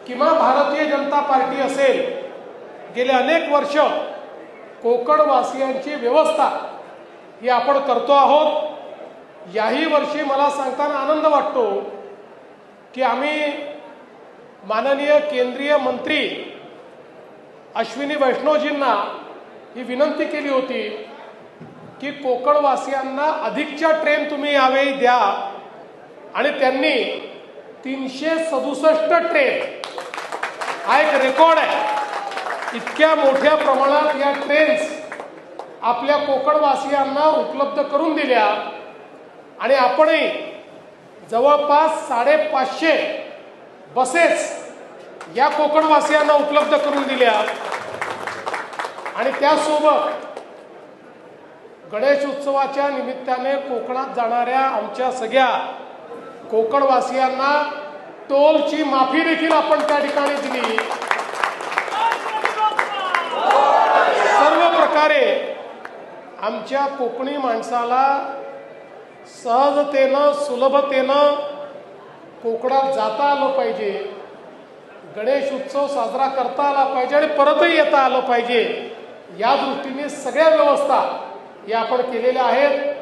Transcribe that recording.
किंवा भारतीय जनता पार्टी असेल, गेले अनेक वर्ष कोकणवासियांची व्यवस्था ही आपण करतो आहोत। याही वर्षी मला सांगताना आनंद वाटतो की आम्ही माननीय केंद्रीय मंत्री अश्विनी वैष्णवजींना ही विनंती केली होती की कोकणवासियांना अधिकच्या ट्रेन तुम्ही यावेळी द्या, आणि त्यांनी 367 ट्रेन, हा एक रेकॉर्ड आहे, इतक्या मोठ्या प्रमाणात या ट्रेन्स आपल्या कोकणवासियांना उपलब्ध करून दिल्या। आणि आपणही जवळपास 550 बसेस या कोकणवासियांना उपलब्ध करून दिल्या। आणि त्यासोबत गणेश उत्सवाच्या निमित्ताने कोकणात जाणाऱ्या आमच्या सगळ्या कोकणवासियांना टोलची माफी देखील आपण त्या ठिकाणी दिली। सर्व प्रकारे आमच्या कोकणी माणसाला सहजतेनं सुलभतेनं कोकणात जाता आलं पाहिजे, गणेश उत्सव साजरा करता आला पाहिजे आणि परतही येता आलं पाहिजे, या दृष्टीने सगळ्या व्यवस्था या आपण केलेल्या आहेत।